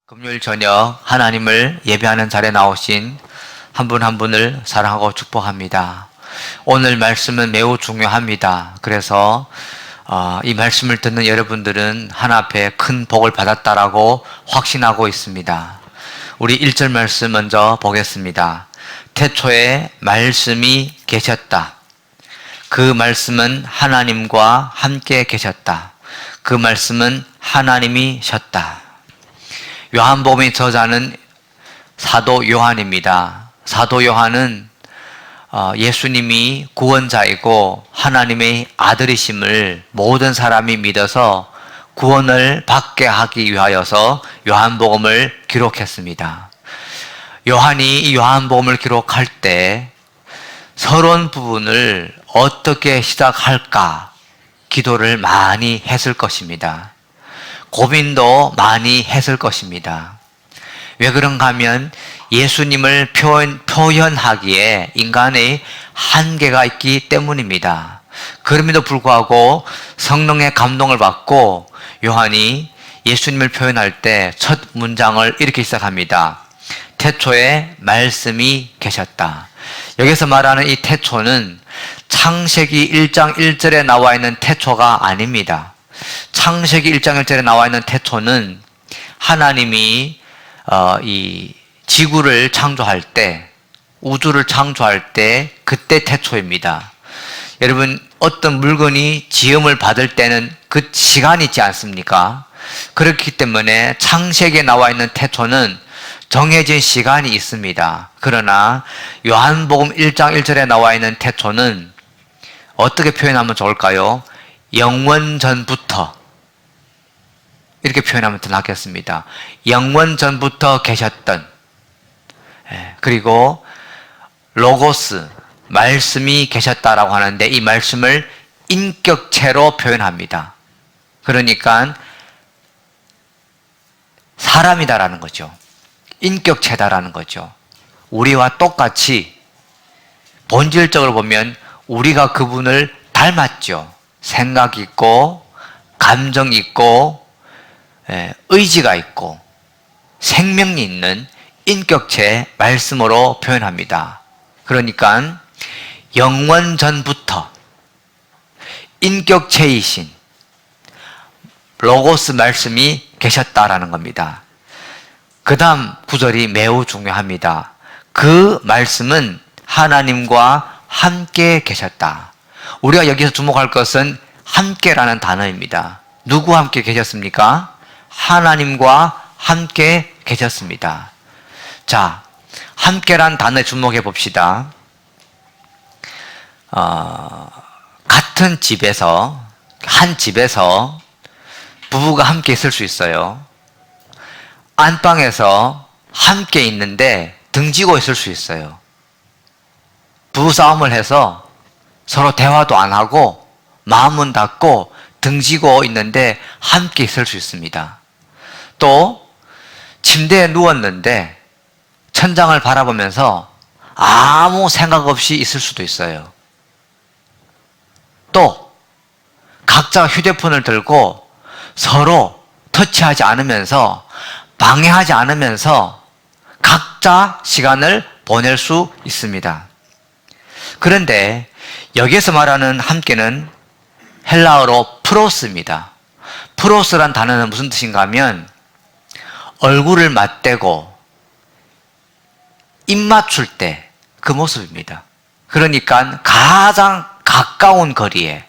금요일 저녁 하나님을 예배하는 자리에 나오신 한 분 한 분을 사랑하고 축복합니다. 오늘 말씀은 매우 중요합니다. 그래서 이 말씀을 듣는 여러분들은 하나 앞에 큰 복을 받았다라고 확신하고 있습니다. 우리 1절 말씀 먼저 보겠습니다. 태초에 말씀이 계셨다. 그 말씀은 하나님과 함께 계셨다. 그 말씀은 하나님이셨다. 요한복음의 저자는 사도 요한입니다. 사도 요한은 예수님이 구원자이고 하나님의 아들이심을 모든 사람이 믿어서 구원을 받게 하기 위하여서 요한복음을 기록했습니다. 요한이 이 요한복음을 기록할 때 서론 부분을 어떻게 시작할까 기도를 많이 했을 것입니다. 고민도 많이 했을 것입니다. 왜 그런가 하면 예수님을 표현하기에 인간의 한계가 있기 때문입니다. 그럼에도 불구하고 성령의 감동을 받고 요한이 예수님을 표현할 때 첫 문장을 이렇게 시작합니다. 태초에 말씀이 계셨다. 여기서 말하는 이 태초는 창세기 1장 1절에 나와 있는 태초가 아닙니다. 창세기 1장 1절에 나와 있는 태초는 하나님이 이 지구를 창조할 때, 우주를 창조할 때 그때 태초입니다. 여러분, 어떤 물건이 지음을 받을 때는 그 시간이 있지 않습니까? 그렇기 때문에 창세기에 나와 있는 태초는 정해진 시간이 있습니다. 그러나 요한복음 1장 1절에 나와 있는 태초는 어떻게 표현하면 좋을까요? 영원 전부터, 이렇게 표현하면 더 낫겠습니다. 영원 전부터 계셨던, 그리고 로고스, 말씀이 계셨다라고 하는데 이 말씀을 인격체로 표현합니다. 그러니까 사람이다라는 거죠. 인격체다라는 거죠. 우리와 똑같이 본질적으로 보면 우리가 그분을 닮았죠. 생각 있고 감정 있고 의지가 있고 생명이 있는 인격체 말씀으로 표현합니다. 그러니까 영원 전부터 인격체이신 로고스 말씀이 계셨다라는 겁니다. 그 다음 구절이 매우 중요합니다. 그 말씀은 하나님과 함께 계셨다. 우리가 여기서 주목할 것은 함께라는 단어입니다. 누구와 함께 계셨습니까? 하나님과 함께 계셨습니다. 자, 함께란 단어에 주목해 봅시다. 같은 집에서, 한 집에서 부부가 함께 있을 수 있어요. 안방에서 함께 있는데 등지고 있을 수 있어요. 부부싸움을 해서 서로 대화도 안 하고 마음은 닫고 등지고 있는데 함께 있을 수 있습니다. 또 침대에 누웠는데 천장을 바라보면서 아무 생각 없이 있을 수도 있어요. 또 각자 휴대폰을 들고 서로 터치하지 않으면서 방해하지 않으면서 각자 시간을 보낼 수 있습니다. 그런데 여기에서 말하는 함께는 헬라어로 프로스입니다. 프로스란 단어는 무슨 뜻인가 하면 얼굴을 맞대고 입 맞출 때 그 모습입니다. 그러니까 가장 가까운 거리에,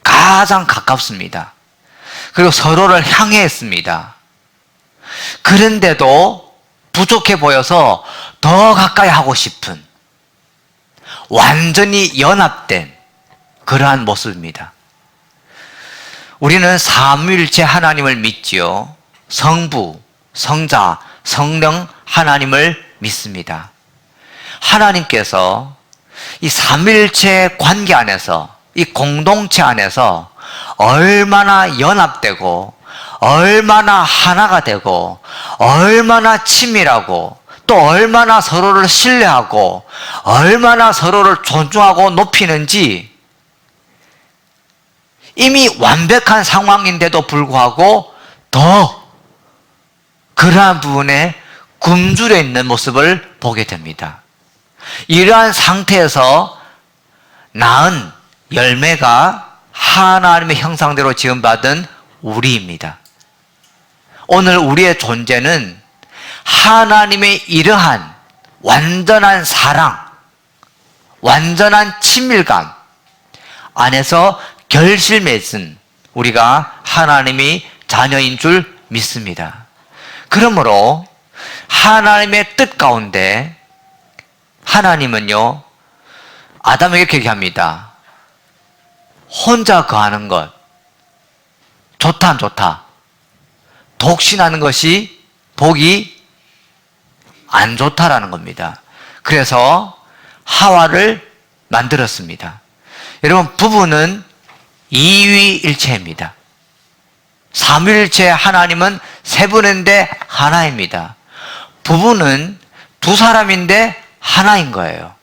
가장 가깝습니다. 그리고 서로를 향해 있습니다. 그런데도 부족해 보여서 더 가까이 하고 싶은 완전히 연합된 그러한 모습입니다. 우리는 삼위일체 하나님을 믿지요. 성부, 성자, 성령 하나님을 믿습니다. 하나님께서 이 삼위일체 관계 안에서, 이 공동체 안에서 얼마나 연합되고 얼마나 하나가 되고 얼마나 친밀하고 또 얼마나 서로를 신뢰하고 얼마나 서로를 존중하고 높이는지 이미 완벽한 상황인데도 불구하고 더 그러한 부분에 굶주려 있는 모습을 보게 됩니다. 이러한 상태에서 낳은 열매가 하나님의 형상대로 지음받은 우리입니다. 오늘 우리의 존재는 하나님의 이러한 완전한 사랑, 완전한 친밀감 안에서 결실 맺은 우리가 하나님의 자녀인 줄 믿습니다. 그러므로 하나님의 뜻 가운데 하나님은요, 아담에게 이렇게 얘기합니다. 혼자 거하는 것, 좋다 안 좋다? 독신하는 것이 복이 안 좋다라는 겁니다. 그래서 하와를 만들었습니다. 여러분, 부부는 이위일체입니다. 삼위일체 하나님은 세 분인데 하나입니다. 부부는 두 사람인데 하나인 거예요.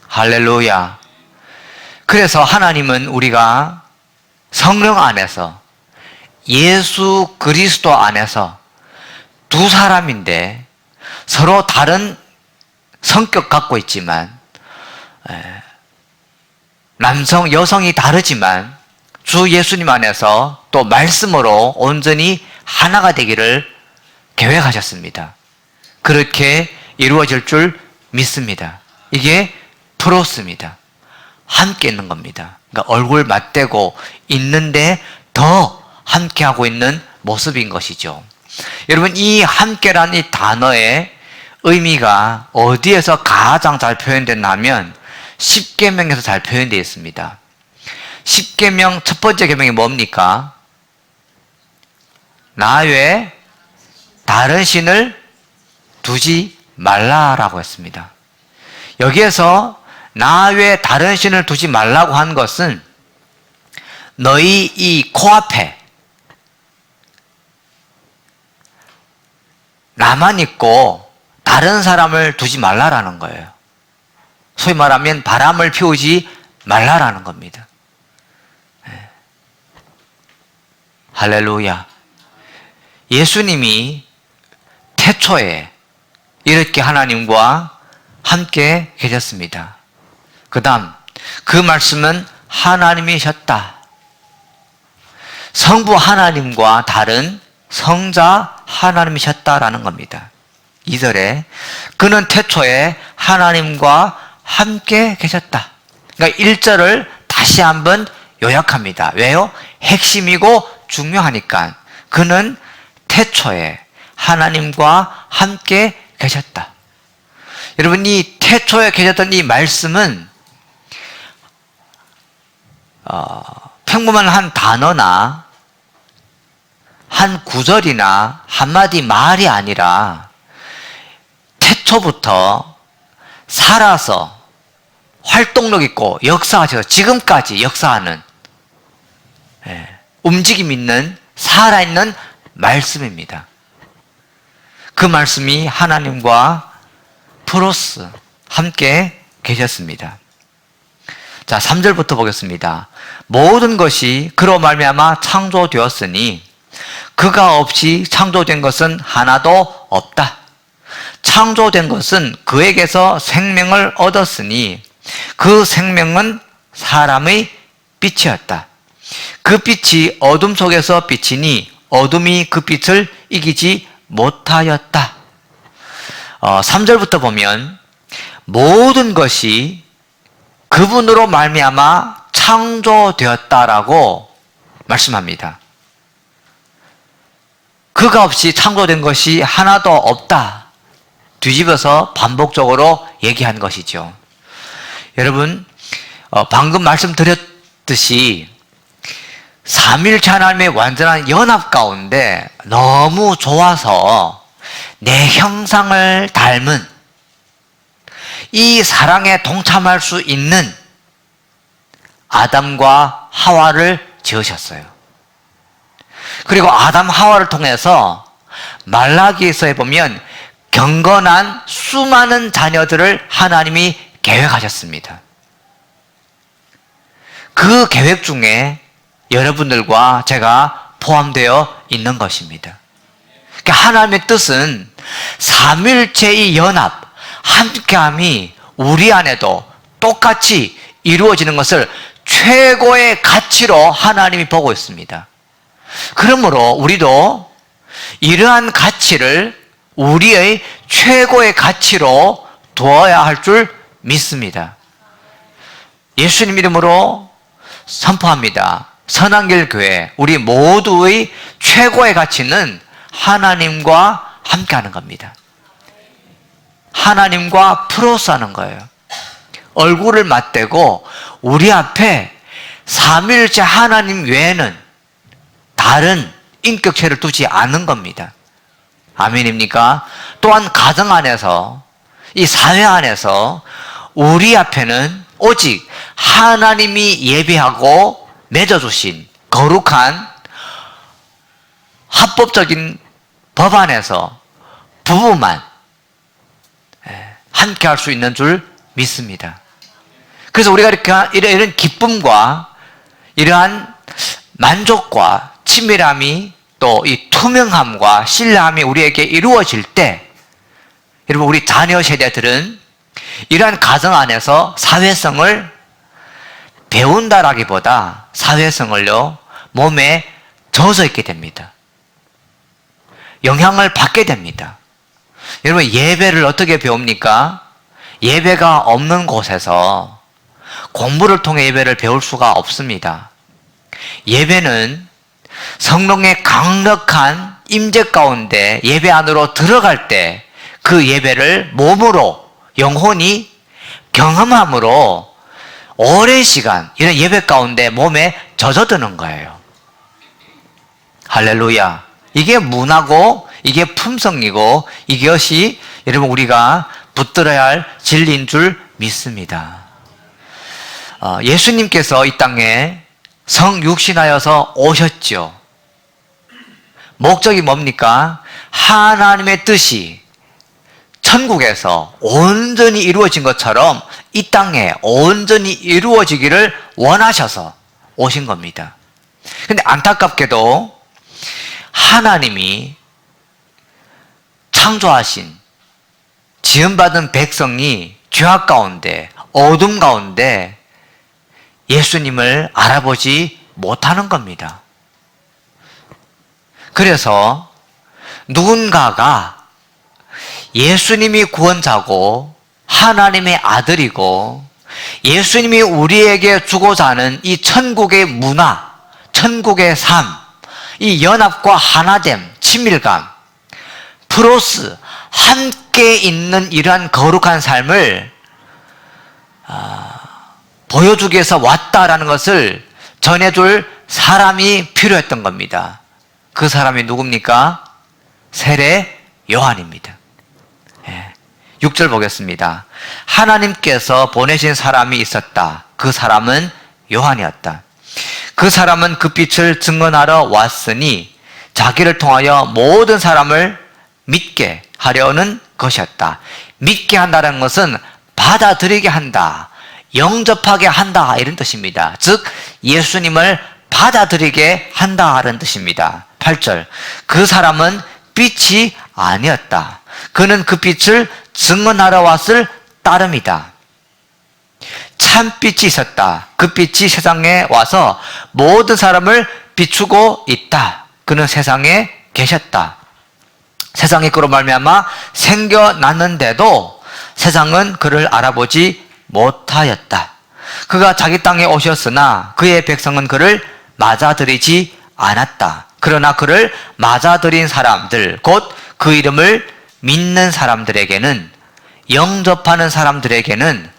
할렐루야. 그래서 하나님은 우리가 성령 안에서, 예수 그리스도 안에서 두 사람인데 서로 다른 성격 갖고 있지만, 남성, 여성이 다르지만 주 예수님 안에서 또 말씀으로 온전히 하나가 되기를 계획하셨습니다. 그렇게 이루어질 줄 믿습니다. 이게 프로스입니다. 함께 있는 겁니다. 그러니까 얼굴 맞대고 있는데 더 함께하고 있는 모습인 것이죠. 여러분, 이 함께라는 이 단어의 의미가 어디에서 가장 잘 표현됐냐면 십계명에서 잘 표현되어 있습니다. 십계명 첫 번째 계명이 뭡니까? 나 외에 다른 신을 두지 말라라고 했습니다. 여기에서 나 외에 다른 신을 두지 말라고 한 것은 너희 이 코앞에 나만 있고 다른 사람을 두지 말라라는 거예요. 소위 말하면 바람을 피우지 말라라는 겁니다. 할렐루야. 예수님이 태초에 이렇게 하나님과 함께 계셨습니다. 그 다음 그 말씀은 하나님이셨다. 성부 하나님과 다른 성자 하나님이셨다라는 겁니다. 2절에 그는 태초에 하나님과 함께 계셨다. 그러니까 1절을 다시 한번 요약합니다. 왜요? 핵심이고 중요하니까. 그는 태초에 하나님과 함께 계셨다. 여러분, 이 태초에 계셨던 이 말씀은 평범한 한 단어나 한 구절이나 한마디 말이 아니라 태초부터 살아서 활동력 있고 역사하셔서 지금까지 역사하는 움직임 있는 살아있는 말씀입니다. 그 말씀이 하나님과 프로스 함께 계셨습니다. 자, 3절부터 보겠습니다. 모든 것이 그로 말미암아 창조되었으니 그가 없이 창조된 것은 하나도 없다. 창조된 것은 그에게서 생명을 얻었으니 그 생명은 사람의 빛이었다. 그 빛이 어둠 속에서 비치니 어둠이 그 빛을 이기지 못하였다. 3절부터 보면 모든 것이 그분으로 말미암아 창조되었다라고 말씀합니다. 그가 없이 창조된 것이 하나도 없다. 뒤집어서 반복적으로 얘기한 것이죠. 여러분, 방금 말씀드렸듯이 삼위일체 하나님의 완전한 연합 가운데 너무 좋아서 내 형상을 닮은 이 사랑에 동참할 수 있는 아담과 하와를 지으셨어요. 그리고 아담 하와를 통해서 말라기에서 보면 경건한 수많은 자녀들을 하나님이 계획하셨습니다. 그 계획 중에 여러분들과 제가 포함되어 있는 것입니다. 그러니까 하나님의 뜻은 삼위일체의 연합, 함께함이 우리 안에도 똑같이 이루어지는 것을 최고의 가치로 하나님이 보고 있습니다. 그러므로 우리도 이러한 가치를 우리의 최고의 가치로 두어야 할 줄 믿습니다. 예수님 이름으로 선포합니다. 선한길 교회, 우리 모두의 최고의 가치는 하나님과 함께하는 겁니다. 하나님과 플러스하는 거예요. 얼굴을 맞대고 우리 앞에 삼위일체 하나님 외에는 다른 인격체를 두지 않는 겁니다. 아멘입니까? 또한 가정 안에서, 이 사회 안에서 우리 앞에는 오직 하나님이 예비하고 맺어주신 거룩한 합법적인 법 안에서 부부만 함께 할 수 있는 줄 믿습니다. 그래서 우리가 이런 기쁨과 이러한 만족과 친밀함이 또 이 투명함과 신뢰함이 우리에게 이루어질 때, 여러분, 우리 자녀 세대들은 이러한 가정 안에서 사회성을 배운다라기보다 사회성을요, 몸에 젖어 있게 됩니다. 영향을 받게 됩니다. 여러분, 예배를 어떻게 배웁니까? 예배가 없는 곳에서 공부를 통해 예배를 배울 수가 없습니다. 예배는 성령의 강력한 임재 가운데 예배 안으로 들어갈 때 그 예배를 몸으로, 영혼이 경험함으로 오랜 시간 이런 예배 가운데 몸에 젖어드는 거예요. 할렐루야. 이게 문화고 이게 품성이고 이것이 여러분 우리가 붙들어야 할 진리인 줄 믿습니다. 예수님께서 이 땅에 성육신하여서 오셨죠. 목적이 뭡니까? 하나님의 뜻이 천국에서 온전히 이루어진 것처럼 이 땅에 온전히 이루어지기를 원하셔서 오신 겁니다. 근데 안타깝게도 하나님이 창조하신 지음받은 백성이 죄악 가운데, 어둠 가운데 예수님을 알아보지 못하는 겁니다. 그래서 누군가가 예수님이 구원자고 하나님의 아들이고 예수님이 우리에게 주고자 하는 이 천국의 문화, 천국의 삶, 이 연합과 하나됨, 친밀감, 플러스 함께 있는 이러한 거룩한 삶을 보여주기 위해서 왔다라는 것을 전해줄 사람이 필요했던 겁니다. 그 사람이 누굽니까? 세례 요한입니다. 6절 보겠습니다. 하나님께서 보내신 사람이 있었다. 그 사람은 요한이었다. 그 사람은 그 빛을 증언하러 왔으니 자기를 통하여 모든 사람을 믿게 하려는 것이었다. 믿게 한다는 것은 받아들이게 한다, 영접하게 한다, 이런 뜻입니다. 즉 예수님을 받아들이게 한다는 뜻입니다. 8절. 그 사람은 빛이 아니었다. 그는 그 빛을 증언하러 왔을 따름이다. 참빛이 있었다. 그 빛이 세상에 와서 모든 사람을 비추고 있다. 그는 세상에 계셨다. 세상이 그로 말미암아 생겨났는데도 세상은 그를 알아보지 못하였다. 그가 자기 땅에 오셨으나 그의 백성은 그를 맞아들이지 않았다. 그러나 그를 맞아들인 사람들, 곧 그 이름을 믿는 사람들에게는, 영접하는 사람들에게는,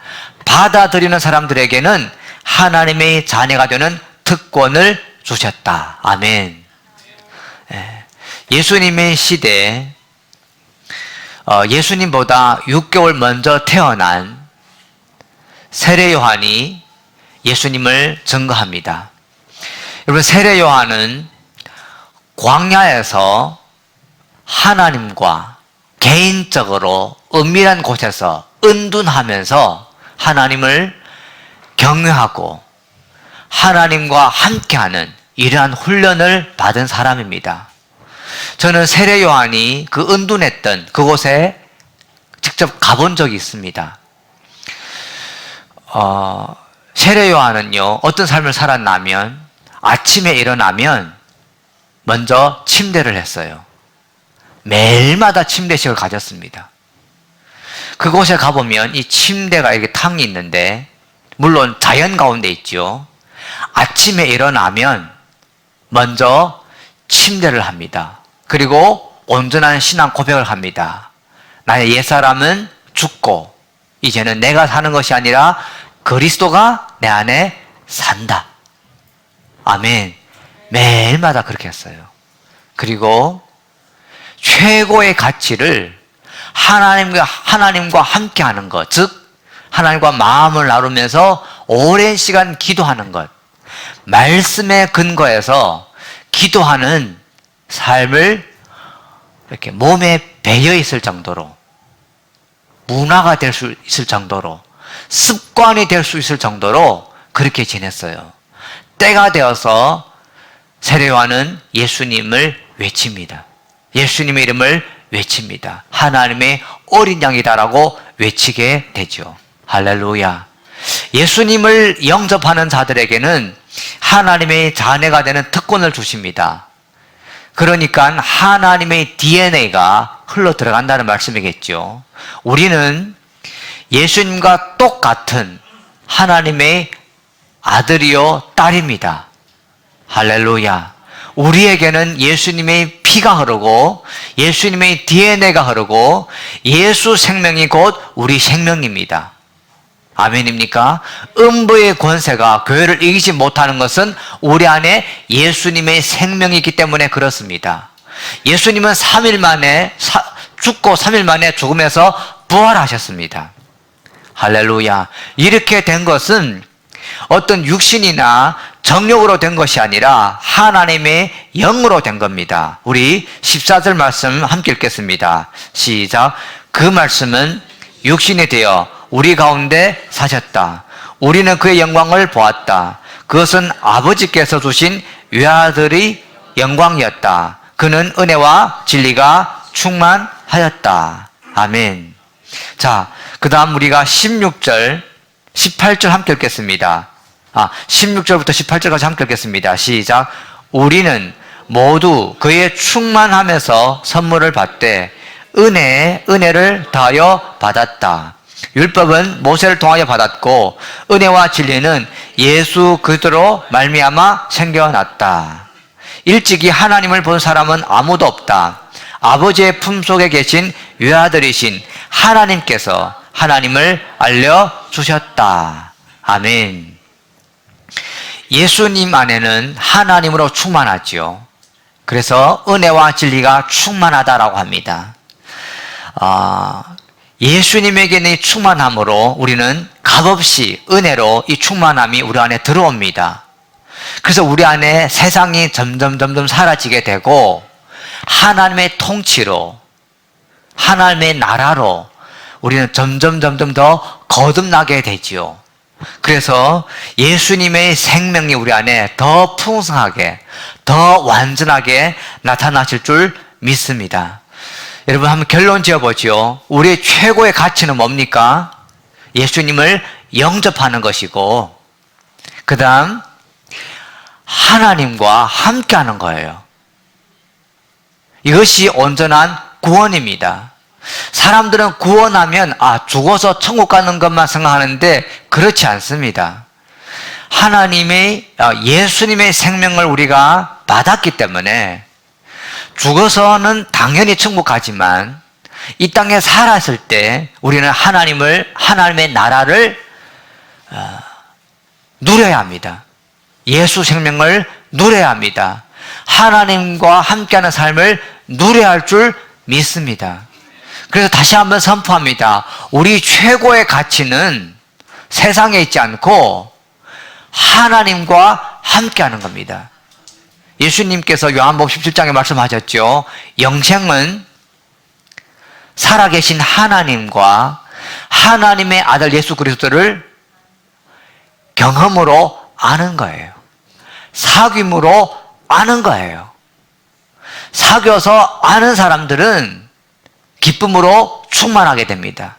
받아들이는 사람들에게는 하나님의 자녀가 되는 특권을 주셨다. 아멘. 예수님의 시대에 예수님보다 6개월 먼저 태어난 세례 요한이 예수님을 증거합니다. 여러분, 세례 요한은 광야에서 하나님과 개인적으로 은밀한 곳에서 은둔하면서 하나님을 경외하고 하나님과 함께하는 이러한 훈련을 받은 사람입니다. 저는 세례 요한이 그 은둔했던 그곳에 직접 가본 적이 있습니다. 세례 요한은요, 어떤 삶을 살았냐면 아침에 일어나면 먼저 침대를 했어요. 매일마다 침대식을 가졌습니다. 그곳에 가보면 이 침대가 이렇게 탕이 있는데, 물론 자연 가운데 있죠. 아침에 일어나면 먼저 침대를 합니다. 그리고 온전한 신앙 고백을 합니다. 나의 옛사람은 죽고 이제는 내가 사는 것이 아니라 그리스도가 내 안에 산다. 아멘. 매일마다 그렇게 했어요. 그리고 최고의 가치를 하나님과 함께 하는 것, 즉 하나님과 마음을 나누면서 오랜 시간 기도하는 것, 말씀에 근거해서 기도하는 삶을 이렇게 몸에 배어 있을 정도로, 문화가 될 수 있을 정도로, 습관이 될 수 있을 정도로 그렇게 지냈어요. 때가 되어서 세례 요한은 예수님을 외칩니다. 예수님의 이름을 외칩니다. 하나님의 어린 양이다라고 외치게 되죠. 할렐루야. 예수님을 영접하는 자들에게는 하나님의 자녀가 되는 특권을 주십니다. 그러니까 하나님의 DNA가 흘러 들어간다는 말씀이겠죠. 우리는 예수님과 똑같은 하나님의 아들이요 딸입니다. 할렐루야. 우리에게는 예수님의 피가 흐르고 예수님의 DNA가 흐르고 예수 생명이 곧 우리 생명입니다. 아멘입니까? 음부의 권세가 교회를 이기지 못하는 것은 우리 안에 예수님의 생명이 있기 때문에 그렇습니다. 예수님은 3일 만에 죽고 3일 만에 죽음에서 부활하셨습니다. 할렐루야. 이렇게 된 것은 어떤 육신이나 정욕으로 된 것이 아니라 하나님의 영으로 된 겁니다. 우리 14절 말씀 함께 읽겠습니다. 시작. 그 말씀은 육신이 되어 우리 가운데 사셨다. 우리는 그의 영광을 보았다. 그것은 아버지께서 주신 외아들의 영광이었다. 그는 은혜와 진리가 충만하였다. 아멘. 자, 그 다음 우리가 16절, 18절 함께 읽겠습니다. 16절부터 18절까지 함께 읽겠습니다. 시작. 우리는 모두 그의 충만함에서 선물을 받되 은혜에 은혜를 더하여 받았다. 율법은 모세를 통하여 받았고 은혜와 진리는 예수 그리스도로 말미암아 생겨났다. 일찍이 하나님을 본 사람은 아무도 없다. 아버지의 품속에 계신 외아들이신 하나님께서 하나님을 알려주셨다. 아멘. 예수님 안에는 하나님으로 충만하죠. 그래서 은혜와 진리가 충만하다라고 합니다. 예수님에게는 이 충만함으로 우리는 값없이 은혜로 이 충만함이 우리 안에 들어옵니다. 그래서 우리 안에 세상이 점점 사라지게 되고 하나님의 통치로, 하나님의 나라로 우리는 점점 더 거듭나게 되지요. 그래서 예수님의 생명이 우리 안에 더 풍성하게, 더 완전하게 나타나실 줄 믿습니다. 여러분 한번 결론 지어보죠. 우리의 최고의 가치는 뭡니까? 예수님을 영접하는 것이고 그 다음 하나님과 함께하는 거예요. 이것이 온전한 구원입니다. 사람들은 구원하면 죽어서 천국 가는 것만 생각하는데 그렇지 않습니다. 하나님의 예수님의 생명을 우리가 받았기 때문에 죽어서는 당연히 천국 가지만 이 땅에 살았을 때 우리는 하나님의 나라를 누려야 합니다. 예수 생명을 누려야 합니다. 하나님과 함께하는 삶을 누려야 할 줄 믿습니다. 그래서 다시 한번 선포합니다. 우리 최고의 가치는 세상에 있지 않고 하나님과 함께하는 겁니다. 예수님께서 요한복음 17장에 말씀하셨죠. 영생은 살아계신 하나님과 하나님의 아들 예수 그리스도를 경험으로 아는 거예요. 사귐으로 아는 거예요. 사귀어서 아는 사람들은 기쁨으로 충만하게 됩니다.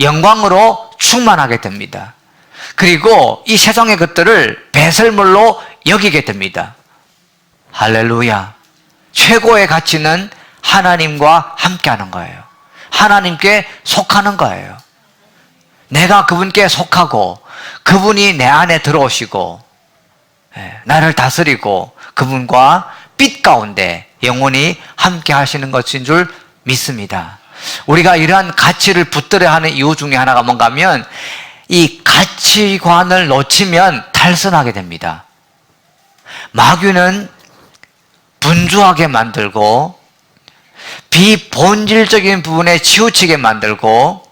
영광으로 충만하게 됩니다. 그리고 이 세상의 것들을 배설물로 여기게 됩니다. 할렐루야. 최고의 가치는 하나님과 함께하는 거예요. 하나님께 속하는 거예요. 내가 그분께 속하고 그분이 내 안에 들어오시고 나를 다스리고 그분과 빛 가운데 영원히 함께 하시는 것인 줄 믿습니다. 우리가 이러한 가치를 붙들어야 하는 이유 중에 하나가 뭔가 하면 이 가치관을 놓치면 탈선하게 됩니다. 마귀는 분주하게 만들고 비본질적인 부분에 치우치게 만들고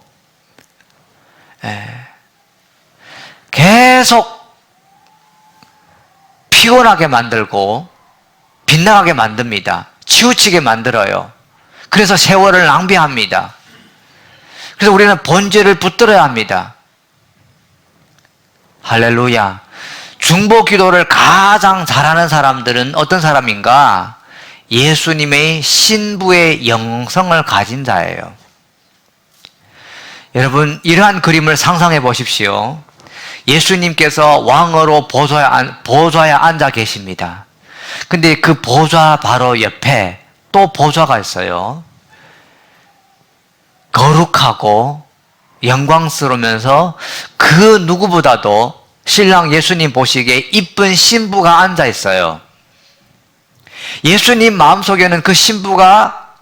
계속 피곤하게 만들고 빗나가게 만듭니다. 치우치게 만들어요. 그래서 세월을 낭비합니다. 그래서 우리는 본질을 붙들어야 합니다. 할렐루야. 중보 기도를 가장 잘하는 사람들은 어떤 사람인가? 예수님의 신부의 영성을 가진 자예요. 여러분, 이러한 그림을 상상해 보십시오. 예수님께서 왕으로 보좌에 앉아 계십니다. 근데 그 보좌 바로 옆에 또 보좌가 있어요. 거룩하고 영광스러우면서 그 누구보다도 신랑 예수님 보시기에 이쁜 신부가 앉아 있어요. 예수님 마음속에는 그 신부가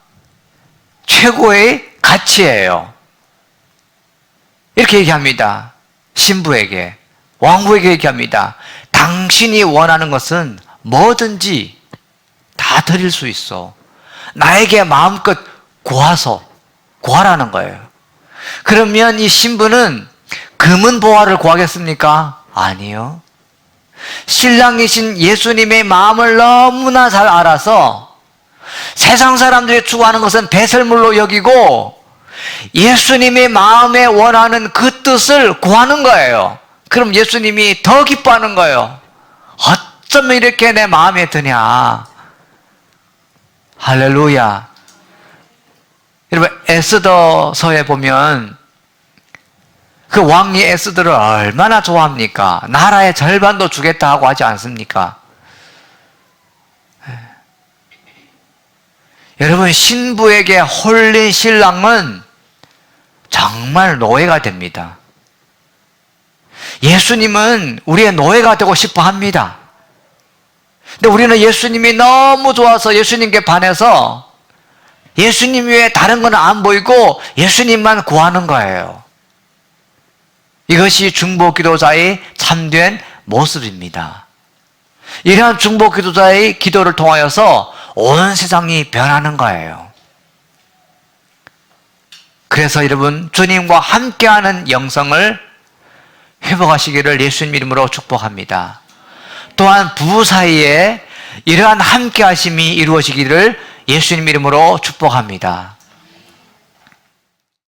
최고의 가치예요. 이렇게 얘기합니다. 신부에게, 왕후에게 얘기합니다. 당신이 원하는 것은 뭐든지 다 드릴 수 있어. 나에게 마음껏 구하라는 거예요. 그러면 이 신부는 금은 보화를 구하겠습니까? 아니요. 신랑이신 예수님의 마음을 너무나 잘 알아서 세상 사람들이 추구하는 것은 배설물로 여기고 예수님의 마음에 원하는 그 뜻을 구하는 거예요. 그럼 예수님이 더 기뻐하는 거예요. 어쩌면 이렇게 내 마음에 드냐. 할렐루야. 여러분, 에스더서에 보면 그 왕이 에스더를 얼마나 좋아합니까? 나라의 절반도 주겠다 하고 하지 않습니까? 여러분, 신부에게 홀린 신랑은 정말 노예가 됩니다. 예수님은 우리의 노예가 되고 싶어 합니다. 근데 우리는 예수님이 너무 좋아서 예수님께 반해서 예수님 외에 다른 건 안 보이고 예수님만 구하는 거예요. 이것이 중보 기도자의 참된 모습입니다. 이러한 중보 기도자의 기도를 통하여서 온 세상이 변하는 거예요. 그래서 여러분, 주님과 함께하는 영성을 회복하시기를 예수님 이름으로 축복합니다. 또한 부부 사이에 이러한 함께하심이 이루어지기를 예수님 이름으로 축복합니다.